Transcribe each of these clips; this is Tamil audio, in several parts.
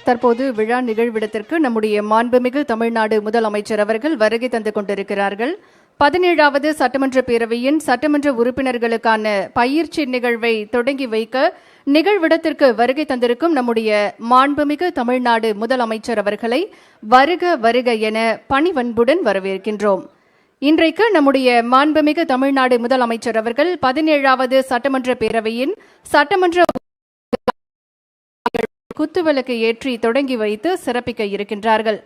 தற்போது விழா நிகழ்விடத்திற்கு நம்முடைய மாண்புமிகு தமிழ்நாடு முதலமைச்சர் அவர்கள் வருகை தந்து கொண்டிருக்கிறார்கள். 17வது சட்டமன்ற பேரவையின் சட்டமன்ற உறுப்பினர்களுக்கான பயிற்சி நிகழ்வை தொடங்கி வைக்க நிகழ்விடத்திற்கு வருகை தந்திருக்கும் நம்முடைய மாண்புமிகு தமிழ்நாடு முதலமைச்சர் அவர்களை வருக வருக என பணிவன்புடன் வரவேற்கின்றோம். இன்றைக்கு நம்முடைய மாண்புமிகு தமிழ்நாடு முதலமைச்சர் அவர்கள் 17வது சட்டமன்ற பேரவையின் சட்டமன்ற குத்துவிளக்கு ஏற்றி தொடங்கி வைத்து சிறப்பிக்க இருக்கின்றார்கள்.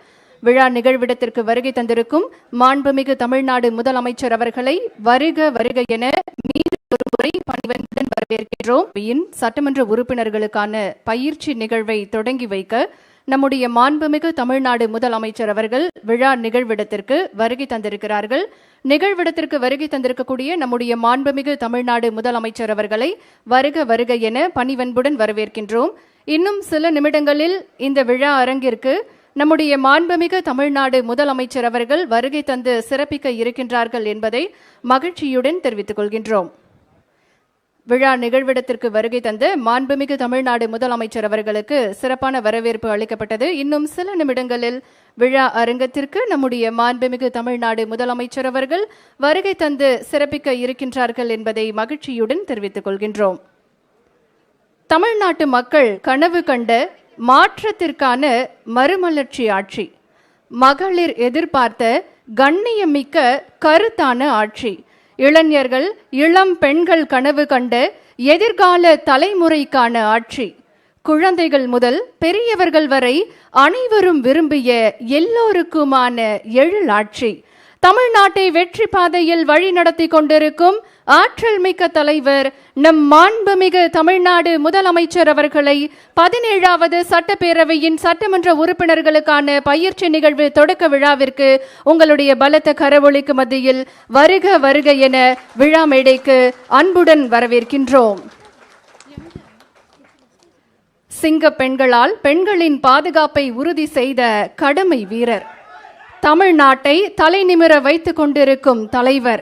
விழா நிகழ்விடத்திற்கு வருகை தந்திருக்கும் மாண்புமிகு தமிழ்நாடு முதலமைச்சர் அவர்களை வருக வருக என மீண்டும் ஒரு முறை பணிவன்புடன் வரவேற்கின்றோம். சட்டமன்ற உறுப்பினர்களுக்கான பயிற்சி நிகழ்வை தொடங்கி வைக்க நம்முடைய மாண்புமிகு தமிழ்நாடு முதலமைச்சர் அவர்கள் விழா நிகழ்விடத்திற்கு வருகை தந்திருக்கிறார்கள். நிகழ்விடத்திற்கு வருகை தந்திருக்கக்கூடிய நம்முடைய மாண்புமிகு தமிழ்நாடு முதலமைச்சர் அவர்களை வருக வருக என பணிவன்புடன் வரவேற்கின்றோம். இன்னும் சில நிமிடங்களில் இந்த விழா அரங்கிற்கு நம்முடைய மாண்புமிகு தமிழ்நாடு முதலமைச்சர் அவர்கள் வருகை தந்து சிறப்பிக்க இருக்கின்றார்கள் என்பதை மகிழ்ச்சியுடன் தெரிவித்துக் கொள்கின்றோம். விழா நிகழ்விடத்திற்கு வருகை தந்த மாண்புமிகு தமிழ்நாடு முதலமைச்சர் அவர்களுக்கு சிறப்பான வரவேற்பு அளிக்கப்பட்டது. இன்னும் சில நிமிடங்களில் விழா அரங்கத்திற்கு நம்முடைய மாண்புமிகு தமிழ்நாடு முதலமைச்சர் அவர்கள் வருகை தந்து சிறப்பிக்க இருக்கின்றார்கள் என்பதை மகிழ்ச்சியுடன் தெரிவித்துக் கொள்கின்றோம். தமிழ்நாட்டு மக்கள் கனவு கண்ட மாற்றத்திற்கான மறுமலர்ச்சி ஆட்சி, மகளிர் எதிர்பார்த்த கண்ணியமிக்க கருத்தான ஆட்சி, இளைஞர்கள் இளம் பெண்கள் கனவு கண்ட எதிர்கால தலைமுறைக்கான ஆட்சி, குழந்தைகள் முதல் பெரியவர்கள் வரை அனைவரும் விரும்பிய எல்லோருக்குமான எழில் ஆட்சி, தமிழ்நாட்டை வெற்றி பாதையில் வழி நடத்தி கொண்டிருக்கும் ஆற்றல் மிக்க தலைவர் நம் மாண்புமிகு தமிழ்நாடு முதலமைச்சர் அவர்களை 17வது சட்டப்பேரவையின் சட்டமன்ற உறுப்பினர்களுக்கான பயிற்சி நிகழ்வு தொடக்க விழாவிற்கு உங்களுடைய பலத்த கரவொலிக்கு மத்தியில் வருக வருக என விழா மேடைக்கு அன்புடன் வரவேற்கின்றோம். சிங்க பெண்களால் பெண்களின் பாதுகாப்பை உறுதி செய்த கடமை வீரர், தமிழ்நாட்டை தலைநிமிர வைத்துக் கொண்டிருக்கும் தலைவர்,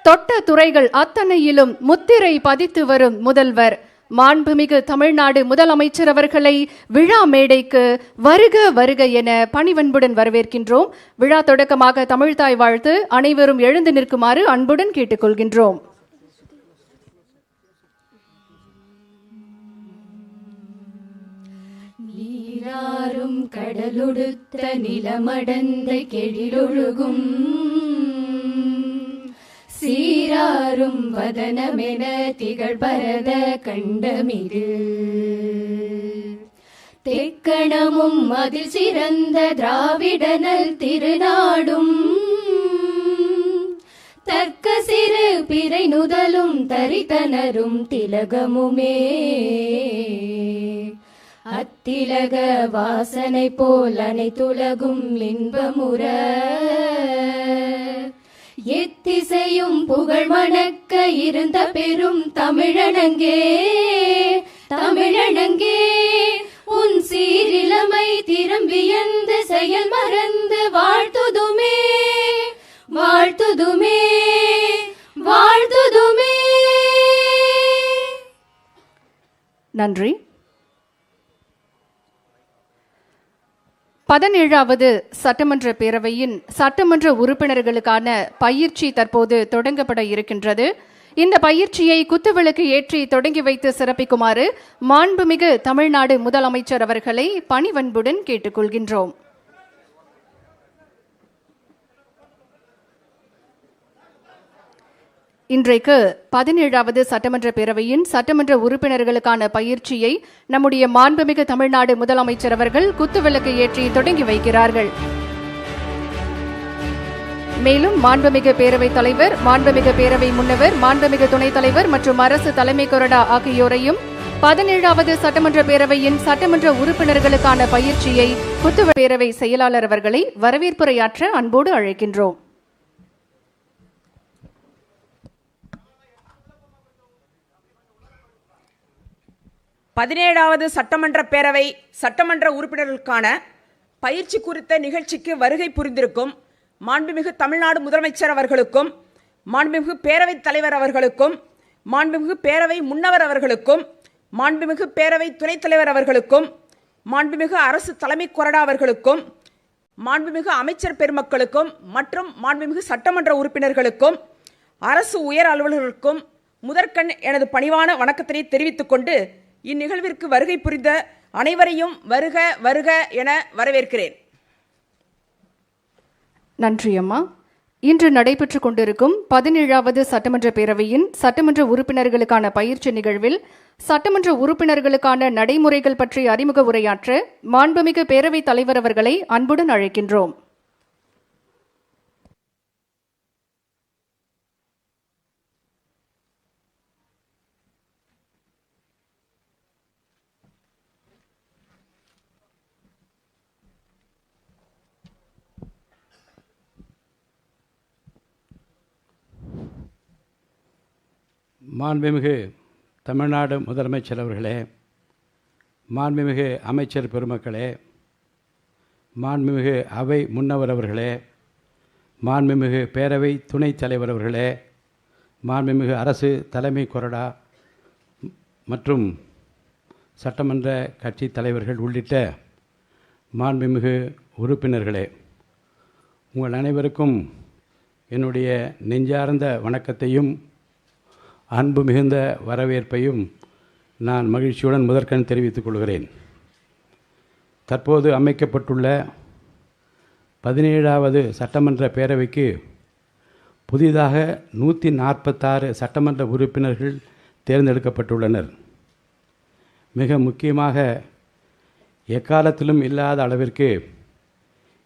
தொட்ட துறைகள் அத்தனையிலும் முத்திரை பதித்து வரும் முதல்வர் மாண்புமிகு தமிழ்நாடு முதலமைச்சர் அவர்களை விழா மேடைக்கு வருக வருக என பணிவன்புடன் வரவேற்கின்றோம். விழா தொடக்கமாக தமிழ்தாய் வாழ்த்து அனைவரும் எழுந்து நிற்குமாறு அன்புடன் கேட்டுக்கொள்கின்றோம். நீராறும் கடலுடுத்த நிலமடந்த கெழிலொழுகும் சீராரும் வதனமென திகழ் பரத கண்டமிரு தெக்கணமும் அதில் சிறந்த திராவிடனல் திருநாடும் தக்க சிறு பிறை நுதலும் தரித்தனரும் திலகமுமே அத்திலக வாசனை போல் அனைத்துலகும் இன்பமுற எத்திசையும் புகழ் மணக்க இருந்த பெரும் தமிழனங்கே தமிழனங்கே உன் சீரிலமை திரும்பியந்து செயல் மறந்து வாழ்த்துதுமே வாழ்த்துதுமே வாழ்த்துதுமே. நன்றி. 17வது சட்டமன்ற பேரவையின் சட்டமன்ற உறுப்பினர்களுக்கான பயிற்சி தற்போது தொடங்கப்பட இருக்கின்றது. இந்த பயிற்சியை குத்துவிளக்கு ஏற்றி தொடங்கி வைத்து சிறப்பிக்குமாறு மாண்புமிகு தமிழ்நாடு முதலமைச்சர் அவர்களை பணிவன்புடன் கேட்டுக்கொள்கின்றோம். இன்றைக்கு 17வது சட்டமன்ற பேரவையின் சட்டமன்ற உறுப்பினர்களுக்கான பயிற்சியை நம்முடைய மாண்புமிகு தமிழ்நாடு முதலமைச்சர் அவர்கள் குத்துவிளக்கு ஏற்றி தொடங்கி வைக்கிறார்கள். மேலும் மாண்புமிகு பேரவைத் தலைவர், மாண்புமிகு பேரவை முன்னவர், மாண்புமிகு துணைத் தலைவர் மற்றும் அரசு தலைமை கொறடா ஆகியோரையும் 17வது சட்டமன்ற பேரவையின் சட்டமன்ற உறுப்பினர்களுக்கான பயிற்சியை குத்துவிளக்கு பேரவை செயலாளர் அவர்களை வரவேற்புரையாற்ற அன்போடு அழைக்கின்றோம். பதினேழாவது சட்டமன்ற பேரவை சட்டமன்ற உறுப்பினர்களுக்கான பயிற்சி குறித்த நிகழ்ச்சிக்கு வருகை புரிந்திருக்கும் மாண்புமிகு தமிழ்நாடு முதலமைச்சர் அவர்களுக்கும், மாண்புமிகு பேரவைத் தலைவர் அவர்களுக்கும், மாண்புமிகு பேரவை முன்னவர் அவர்களுக்கும், மாண்புமிகு பேரவை துணைத் தலைவர் அவர்களுக்கும், மாண்புமிகு அரசு தலைமை கொறடா அவர்களுக்கும், மாண்புமிகு அமைச்சர் பெருமக்களுக்கும் மற்றும் மாண்புமிகு சட்டமன்ற உறுப்பினர்களுக்கும், அரசு உயர் அலுவலர்களுக்கும் முதற்கண் எனது பணிவான வணக்கத்தினை தெரிவித்துக் கொண்டு இந்நிகழ்விற்கு வருகை புரிந்த அனைவரையும் வருக வருக என வரவேற்கிறேன். நன்றி அம்மா. இன்று நடைபெற்றுக் கொண்டிருக்கும் 17வது சட்டமன்ற பேரவையின் சட்டமன்ற உறுப்பினர்களுக்கான பயிற்சி நிகழ்வில் சட்டமன்ற உறுப்பினர்களுக்கான நடைமுறைகள் பற்றி அறிமுக உரையாற்ற மாண்புமிகு பேரவைத் தலைவர் அவர்களை அன்புடன் அழைக்கின்றோம். மாண்புமிகு தமிழ்நாடு முதலமைச்சர் அவர்களே, மாண்புமிகு அமைச்சர் பெருமக்களே, மாண்புமிகு அவை முன்னவர் அவர்களே, மாண்புமிகு பேரவை துணைத் தலைவர் அவர்களே, மாண்புமிகு அரசு தலைமை கொறடா மற்றும் சட்டமன்ற கட்சி தலைவர்கள் உள்ளிட்ட மாண்புமிகு உறுப்பினர்களே, உங்கள் அனைவருக்கும் என்னுடைய நெஞ்சார்ந்த வணக்கத்தையும் அன்பு மிகுந்த வரவேற்பையும் நான் மகிழ்ச்சியுடன் முதற்கண் தெரிவித்துக் கொள்கிறேன். தற்போது அமைக்கப்பட்டுள்ள 17வது சட்டமன்ற பேரவைக்கு புதிதாக 146 சட்டமன்ற உறுப்பினர்கள் தேர்ந்தெடுக்கப்பட்டுள்ளனர். மிக முக்கியமாக எக்காலத்திலும் இல்லாத அளவிற்கு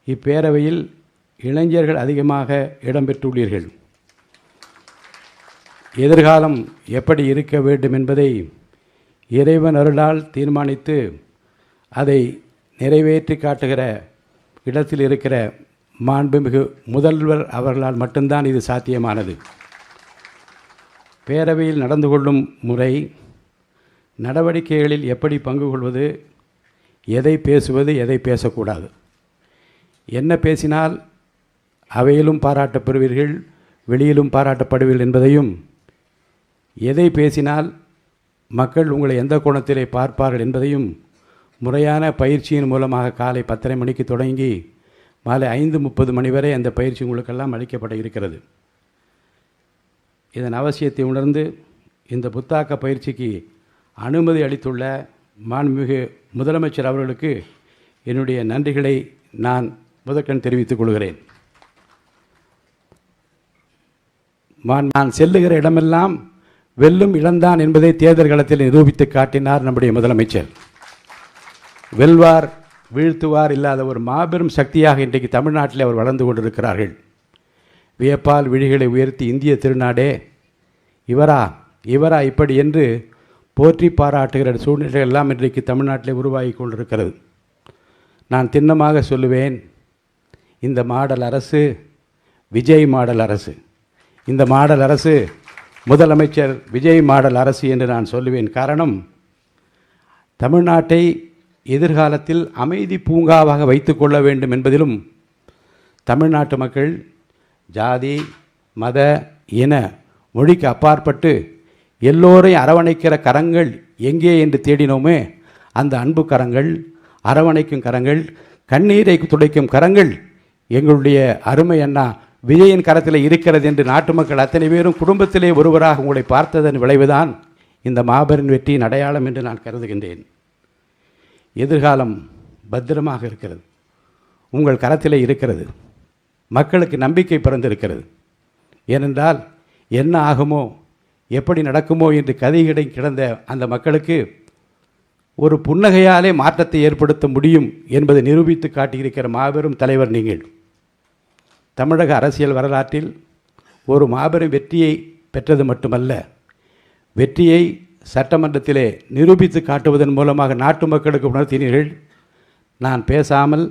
இப்பேரவையில் இளைஞர்கள் அதிகமாக இடம்பெற்றுள்ளீர்கள். எதிர்காலம் எப்படி இருக்க வேண்டும் என்பதை இறைவன் அருளால் தீர்மானித்து அதை நிறைவேற்றி காட்டுகிற இடத்தில் இருக்கிற மாண்புமிகு முதல்வர் அவர்களால் மட்டும்தான் இது சாத்தியமானது. பேரவையில் நடந்து கொள்ளும் முறை, நடவடிக்கைகளில் எப்படி பங்கு கொள்வது, எதை பேசுவது, எதை பேசக்கூடாது, என்ன பேசினால் அவையிலும் பாராட்டப்படுவீர்கள், வெளியிலும் பாராட்டப்படுவீர்கள் என்பதையும், எதை பேசினால் மக்கள் உங்களை எந்த கோணத்திலே பார்ப்பார்கள் என்பதையும் முறையான பயிற்சியின் மூலமாக காலை 10:30 மணிக்கு தொடங்கி மாலை 5:30 மணி வரை அந்த பயிற்சி உங்களுக்கெல்லாம் அளிக்கப்பட இருக்கிறது. இதன் அவசியத்தை உணர்ந்து இந்த புத்தாக்க பயிற்சிக்கு அனுமதி அளித்துள்ள மாண்புமிகு முதலமைச்சர் அவர்களுக்கு என்னுடைய நன்றிகளை நான் முதற்கண் தெரிவித்துக் கொள்கிறேன். நான் செல்லுகிற இடமெல்லாம் வெல்லும் இழந்தான் என்பதை தேர்தல் களத்தில் நிரூபித்து காட்டினார் நம்முடைய முதலமைச்சர். வெல்வார் வீழ்த்துவார் இல்லாத ஒரு மாபெரும் சக்தியாக இன்றைக்கு தமிழ்நாட்டில் அவர் வளர்ந்து கொண்டிருக்கிறார்கள். வியப்பால் விழிகளை உயர்த்தி இந்திய திருநாடே இவரா இவரா இப்படி என்று போற்றி பாராட்டுகிற சூழ்நிலைகள் எல்லாம் இன்றைக்கு தமிழ்நாட்டில் உருவாகி கொண்டிருக்கிறது. நான் திண்ணமாக சொல்லுவேன், இந்த மாடல் அரசு விஜய் மாடல் அரசு, இந்த மாடல் அரசு முதலமைச்சர் விஜய் மாடல் அரசு என்று நான் சொல்லுவேன். காரணம், தமிழ்நாட்டை எதிர்காலத்தில் அமைதி பூங்காவாக வைத்து கொள்ள வேண்டும் என்பதிலும் தமிழ்நாட்டு மக்கள் ஜாதி மத இன மொழிக்கு அப்பாற்பட்டு எல்லோரையும் அரவணைக்கிற கரங்கள் எங்கே என்று தேடினோமே, அந்த அன்பு கரங்கள், அரவணைக்கும் கரங்கள், கண்ணீரை துடைக்கும் கரங்கள் எங்களுடைய அருமை அண்ணா விஜயின் கரத்தில் இருக்கிறது என்று நாட்டு மக்கள் அத்தனை பேரும் குடும்பத்திலே ஒருவராக உங்களை பார்த்ததன் விளைவுதான் இந்த மாபெரும் வெற்றியின் அடையாளம் என்று நான் கருதுகின்றேன். எதிர்காலம் பத்திரமாக இருக்கிறது, உங்கள் கரத்திலே இருக்கிறது. மக்களுக்கு நம்பிக்கை பிறந்திருக்கிறது. ஏனென்றால் என்ன ஆகுமோ, எப்படி நடக்குமோ என்று கதையிடை கிடந்த அந்த மக்களுக்கு ஒரு புன்னகையாலே மாற்றத்தை ஏற்படுத்த முடியும் என்பதை நிரூபித்து காட்டியிருக்கிற மாபெரும் தலைவர் நீங்கள். தமிழக அரசியல் வரலாற்றில் ஒரு மாபெரும் வெற்றியை பெற்றது மட்டுமல்ல, வெற்றியை சட்டமன்றத்திலே நிரூபித்து காட்டுவதன் மூலமாக நாட்டு மக்களுக்கு உணர்த்தினீர்கள். நான் பேசாமல்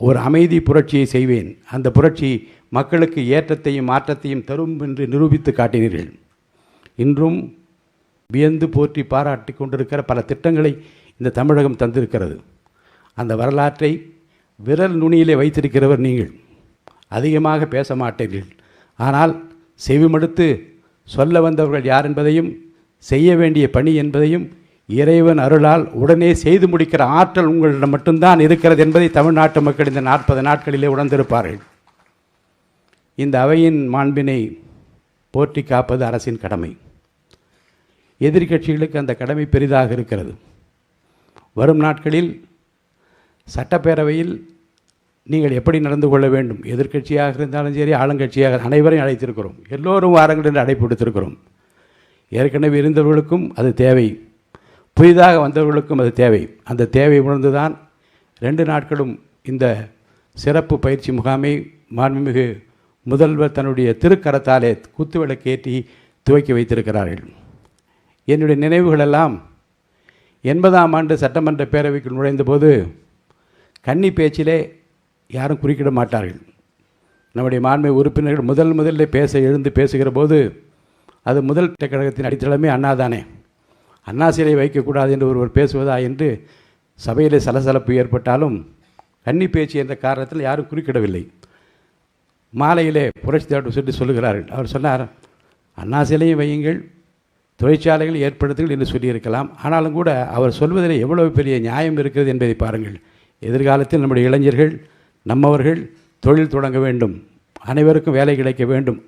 ஒரு அமைதி புரட்சியை செய்வேன், அந்த புரட்சி மக்களுக்கு ஏற்றத்தையும் மாற்றத்தையும் தரும் என்று நிரூபித்து காட்டினீர்கள். இன்றும் வியந்து போற்றி பாராட்டி கொண்டிருக்கிற பல திட்டங்களை இந்த தமிழகம் தந்திருக்கிறது. அந்த வரலாற்றை விரல் நுனியிலே வைத்திருக்கிறவர் நீங்கள். அதிகமாக பேச மாட்டீர்கள், ஆனால் செவிமடுத்து சொல்ல வந்தவர்கள் யார் என்பதையும், செய்ய வேண்டிய பணி என்பதையும் இறைவன் அருளால் உடனே செய்து முடிக்கிற ஆற்றல் உங்களிடம் மட்டும்தான் இருக்கிறது என்பதை தமிழ்நாட்டு மக்கள் இந்த 40 நாட்களிலே உணர்ந்திருப்பார்கள். இந்த அவையின் மாண்பினை போற்றி காப்பது அரசின் கடமை. எதிர்க்கட்சிகளுக்கு அந்த கடமை பெரிதாக இருக்கிறது. வரும் நாட்களில் சட்டப்பேரவையில் நீங்கள் எப்படி நடந்து கொள்ள வேண்டும், எதிர்க்கட்சியாக இருந்தாலும் சரி ஆளுங்கட்சியாக அனைவரையும் அழைத்திருக்கிறோம். எல்லோரும் வாருங்கள் என்று அழைப்பு விடுத்திருக்கிறோம். ஏற்கனவே இருந்தவர்களுக்கும் அது தேவை, புதிதாக வந்தவர்களுக்கும் அது தேவை. அந்த தேவை உணர்ந்துதான் 2 நாட்களும் இந்த சிறப்பு பயிற்சி முகாமை மாண்புமிகு முதல்வர் தன்னுடைய திருக்கரத்தாலே குத்துவிளக்கேற்றி துவக்கி வைத்திருக்கிறார்கள். என்னுடைய நினைவுகளெல்லாம் 80ஆம் ஆண்டு சட்டமன்ற பேரவைக்குள் நுழைந்தபோது கன்னி பேச்சிலே யாரும் குறுக்கிட மாட்டார்கள். நம்முடைய மாண்புமிகு உறுப்பினர்கள் முதலில் எழுந்து பேசுகிற போது அது முதல் கழகத்தின் அடித்தளமே அண்ணா தானே, அண்ணா சிலை வைக்கக்கூடாது என்று ஒருவர் பேசுவதா என்று சபையிலே சலசலப்பு ஏற்பட்டாலும் கன்னி பேச்சு என்ற காரணத்தில் யாரும் குறுக்கிடவில்லை. மாலையிலே புரட்சி தலைவர் சொல்லி சொல்லுகிறார்கள். அவர் சொன்னார், அண்ணா சிலையும் வையுங்கள், தொழிற்சாலைகள் ஏற்படுத்துங்கள் என்று சொல்லியிருக்கலாம். ஆனாலும் கூட அவர் சொல்வதில் எவ்வளவு பெரிய நியாயம் இருக்கிறது என்பதை பாருங்கள். எதிர்காலத்தில் நம்முடைய இளைஞர்கள் நம்மவர்கள் தொழில் தொடங்க வேண்டும், அனைவருக்கும் வேலை கிடைக்க வேண்டும்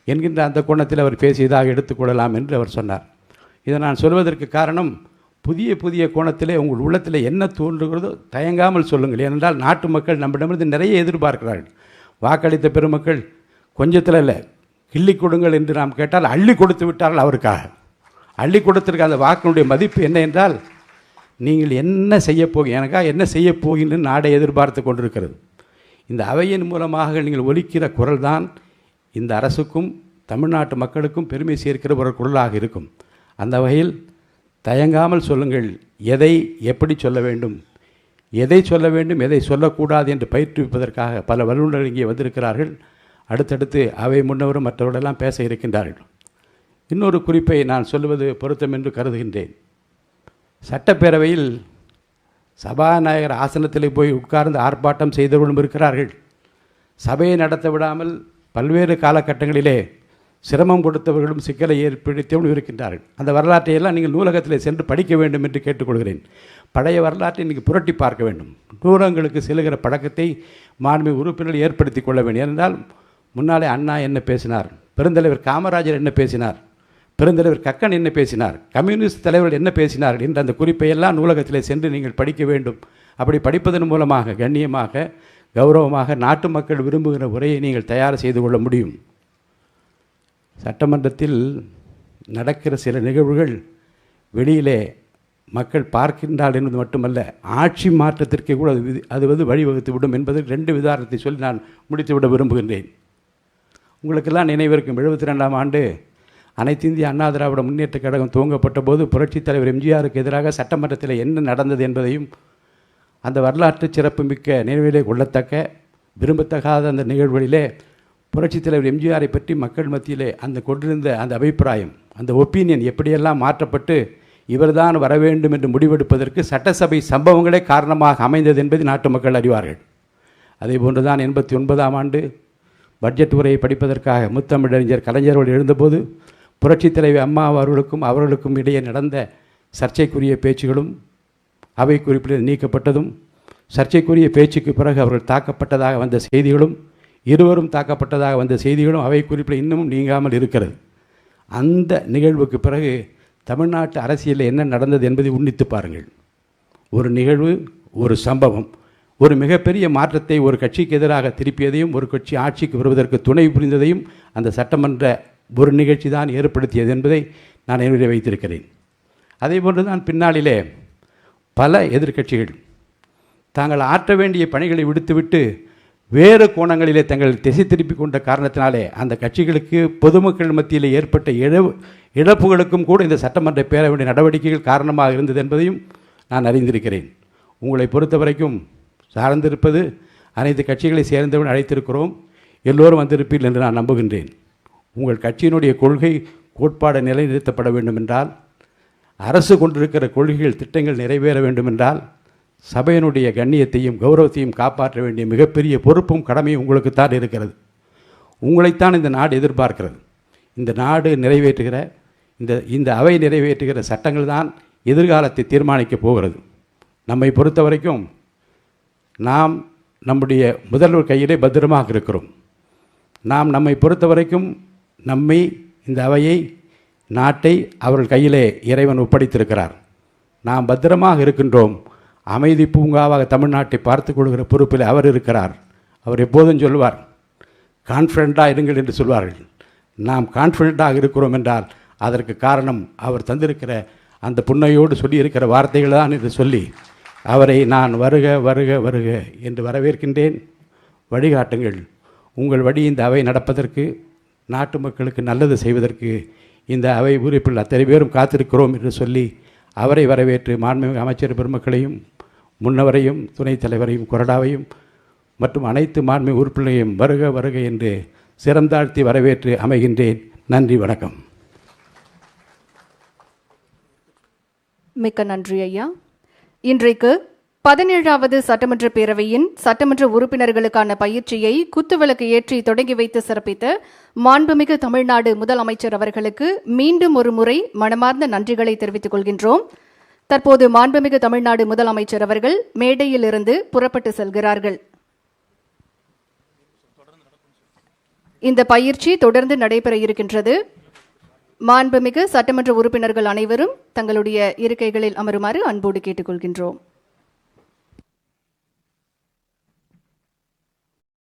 என்கின்ற அந்த கோணத்தில் அவர் பேசியதாக எடுத்துக்கொள்ளலாம் என்று அவர் சொன்னார். இதை நான் சொல்வதற்கு காரணம், புதிய கோணத்திலே உங்கள் உள்ளத்தில் என்ன தோன்றுகிறதோ தயங்காமல் சொல்லுங்கள். ஏனென்றால் நாட்டு மக்கள் நம்மிடமிருந்து நிறைய எதிர்பார்க்கிறார்கள். வாக்களித்த பெருமக்கள் கொஞ்சத்தில் இல்லை, கிள்ளி கொடுங்கள் என்று நாம் கேட்டால் அள்ளி கொடுத்து விட்டார்கள். அவருக்காக அள்ளி கொடுத்திருக்க அந்த வாக்கினுடைய மதிப்பு என்ன என்றால், நீங்கள் என்ன எனக்காக என்ன செய்ய போகின்ற நாடை எதிர்பார்த்து கொண்டிருக்கிறது. இந்த அவையின் மூலமாக நீங்கள் ஒலிக்கிற குரல் தான் இந்த அரசுக்கும் தமிழ்நாட்டு மக்களுக்கும் பெருமை சேர்க்கிற ஒரு குரலாக இருக்கும். அந்த வகையில் தயங்காமல் சொல்லுங்கள், எதை எப்படி சொல்ல வேண்டும், எதை சொல்ல வேண்டும், எதை சொல்லக்கூடாது என்று பயிற்றுவிப்பதற்காக பல வல்லுநர்கள் இங்கே வந்திருக்கிறார்கள். அடுத்தடுத்து அவை முன்னவரும் மற்றவர்களெல்லாம் பேச இருக்கின்றார்கள். இன்னொரு குறிப்பை நான் சொல்லுவது பொருத்தம் என்று கருதுகின்றேன். சட்டப்பேரவையில் சபாநாயகர் ஆசனத்தில் போய் உட்கார்ந்து ஆர்ப்பாட்டம் செய்தவர்களும் இருக்கிறார்கள். சபையை நடத்த விடாமல் பல்வேறு காலகட்டங்களிலே சிரமம் கொடுத்தவர்களும் சிக்கலை ஏற்படுத்தியவர்களும் இருக்கின்றார்கள். அந்த வரலாற்றையெல்லாம் நீங்கள் நூலகத்தில் சென்று படிக்க வேண்டும் என்று கேட்டுக்கொள்கிறேன். பழைய வரலாற்றை இன்றைக்கி புரட்டி பார்க்க வேண்டும். நூலகங்களுக்கு செல்லுகிற பழக்கத்தை மாண்புமிகு உறுப்பினர்கள் ஏற்படுத்தி கொள்ள வேண்டும். ஏனென்றால் முன்னாலே அண்ணா என்ன பேசினார், பெருந்தலைவர் காமராஜர் என்ன பேசினார், பெருந்தலைவர் கக்கன் என்ன பேசினார், கம்யூனிஸ்ட் தலைவர்கள் என்ன பேசினார்கள் என்ற அந்த குறிப்பையெல்லாம் நூலகத்தில் சென்று நீங்கள் படிக்க வேண்டும். அப்படி படிப்பதன் மூலமாக கண்ணியமாக கௌரவமாக நாட்டு மக்கள் விரும்புகிற உரையை நீங்கள் தயார் செய்து கொள்ள முடியும். சட்டமன்றத்தில் நடக்கிற சில நிகழ்வுகள் வெளியிலே மக்கள் பார்க்கின்றால் என்பது மட்டுமல்ல, ஆட்சி மாற்றத்திற்கு கூட அது வழிவகுத்து விடும் என்பது 2 உதாரணத்தை சொல்லி நான் முடித்துவிட விரும்புகின்றேன். உங்களுக்கெல்லாம் நினைவிருக்கும் 72ஆம் ஆண்டு அனைத்து இந்திய அண்ணா திராவிட முன்னேற்ற கழகம் துவங்கப்பட்ட போது புரட்சித் தலைவர் எம்ஜிஆருக்கு எதிராக சட்டமன்றத்தில் என்ன நடந்தது என்பதையும் அந்த வரலாற்று சிறப்புமிக்க நினைவிலே கொள்ளத்தக்க விரும்பத்தகாத அந்த நிகழ்வுகளிலே புரட்சித் தலைவர் எம்ஜிஆரை பற்றி மக்கள் மத்தியிலே அந்த கொண்டிருந்த அந்த அபிப்பிராயம், அந்த ஒப்பீனியன் எப்படியெல்லாம் மாற்றப்பட்டு இவர்தான் வர வேண்டும் என்று முடிவெடுப்பதற்கு சட்டசபை சம்பவங்களே காரணமாக அமைந்தது என்பதை நாட்டு மக்கள் அறிவார்கள். அதே போன்றுதான் 89ஆம் ஆண்டு பட்ஜெட் உரையை படிப்பதற்காக முத்தமிழறிஞர் கலைஞர்கள் எழுந்தபோது புரட்சித் தலைவி அம்மா அவர்களுக்கும் இடையே நடந்த சர்ச்சைக்குரிய பேச்சுகளும் அவை குறிப்பில் நீக்கப்பட்டதும், சர்ச்சைக்குரிய பேச்சுக்கு பிறகு அவர்கள் தாக்கப்பட்டதாக வந்த செய்திகளும், இருவரும் தாக்கப்பட்டதாக வந்த செய்திகளும் அவை குறிப்பில் இன்னமும் நீங்காமல் இருக்கிறது. அந்த நிகழ்வுக்கு பிறகு தமிழ்நாட்டு அரசியலில் என்ன நடந்தது என்பதை உன்னித்து பாருங்கள். ஒரு நிகழ்வு, ஒரு சம்பவம் ஒரு மிகப்பெரிய மாற்றத்தை ஒரு கட்சிக்கு எதிராக திருப்பியதையும், ஒரு கட்சி ஆட்சிக்கு வருவதற்கு துணை புரிந்ததையும் அந்த சட்டமன்ற ஒரு நிகழ்ச்சி தான் ஏற்படுத்தியது என்பதை நான் நினைவில் வைத்திருக்கிறேன். அதே போன்று தான் பின்னாளிலே பல எதிர்க்கட்சிகள் தாங்கள் ஆற்ற வேண்டிய பணிகளை விடுத்துவிட்டு வேறு கோணங்களிலே தங்கள் திசை திருப்பி கொண்ட காரணத்தினாலே அந்த கட்சிகளுக்கு பொதுமக்கள் மத்தியில் ஏற்பட்ட இழப்புகளுக்கும் கூட இந்த சட்டமன்ற பேரவையுடைய நடவடிக்கைகள் காரணமாக இருந்தது என்பதையும் நான் அறிந்திருக்கிறேன். உங்களை பொறுத்த வரைக்கும் சார்ந்திருப்பது அனைத்து கட்சிகளை சேர்ந்தவர்கள் அழைத்திருக்கிறோம், எல்லோரும் வந்திருப்பீர்கள் என்று நான் நம்புகின்றேன். உங்கள் கட்சியினுடைய கொள்கை கோட்பாடு நிலைநிறுத்தப்பட வேண்டும் என்றால், அரசு கொண்டிருக்கிற கொள்கைகள் திட்டங்கள் நிறைவேற வேண்டும் என்றால், சபையினுடைய கண்ணியத்தையும் கௌரவத்தையும் காப்பாற்ற வேண்டிய மிகப்பெரிய பொறுப்பும் கடமையும் உங்களுக்குத்தான் இருக்கிறது. உங்களைத்தான் இந்த நாடு எதிர்பார்க்கிறது. இந்த நாடு நிறைவேற்றுகிற இந்த அவை நிறைவேற்றுகிற சட்டங்கள் தான் எதிர்காலத்தை தீர்மானிக்கப் போகிறது. நம்மை பொறுத்த வரைக்கும் நாம் நம்முடைய முதல்வர் கையிலே பத்திரமாக இருக்கிறோம். நாம் நம்மை பொறுத்த வரைக்கும் நம்மை, இந்த அவையை, நாட்டை அவர்கள் கையிலே இறைவன் ஒப்படைத்திருக்கிறார். நாம் பத்திரமாக இருக்கின்றோம். அமைதி பூங்காவாக தமிழ்நாட்டை பார்த்து கொள்கிற பொறுப்பில் அவர் இருக்கிறார். அவர் எப்போதும் சொல்வார், கான்ஃபிடண்ட்டாக இருங்கள் என்று சொல்வார்கள். நாம் கான்ஃபிடண்ட்டாக இருக்கிறோம் என்றால் அதற்கு காரணம் அவர் தந்திருக்கிற அந்த புன்னையோடு சொல்லியிருக்கிற வார்த்தைகள் தான் என்று சொல்லி அவரை நான் வருக வருக வருக என்று வரவேற்கின்றேன். வழிகாட்டுங்கள். உங்கள் வழி இந்த அவை நடப்பதற்கு, நாட்டு மக்களுக்கு நல்லது செய்வதற்கு இந்த அவை உறுப்பில் அத்தனை பேரும் காத்திருக்கிறோம் என்று சொல்லி அவரை வரவேற்று மாண்புமிகு அமைச்சர் பெருமக்களையும், முன்னவரையும், துணைத் தலைவரையும், கொறடாவையும் மற்றும் அனைத்து மாண்புமிகு உறுப்பினரையும் வருக வருக என்று சிறந்தாழ்த்தி வரவேற்று அமைகின்றேன். நன்றி, வணக்கம். மிக்க நன்றி ஐயா. இன்றைக்கு 17வது சட்டமன்ற பேரவையின் சட்டமன்ற உறுப்பினர்களுக்கான பயிற்சியை குத்துவிளக்கு ஏற்றி தொடங்கி வைத்து சிறப்பித்த மாண்புமிகு தமிழ்நாடு முதலமைச்சர் அவர்களுக்கு மீண்டும் ஒரு முறை மனமார்ந்த நன்றிகளை தெரிவித்துக் கொள்கின்றோம். தற்போது மாண்புமிகு தமிழ்நாடு முதலமைச்சர் அவர்கள் மேடையிலிருந்து புறப்பட்டு செல்கிறார்கள். இந்த பயிற்சி தொடர்ந்து நடைபெற இருக்கின்றது. மாண்புமிகு சட்டமன்ற உறுப்பினர்கள் அனைவரும் தங்களுடைய இருக்கைகளில் அமருமாறு அன்போடு கேட்டுக்கொள்கின்றோம்.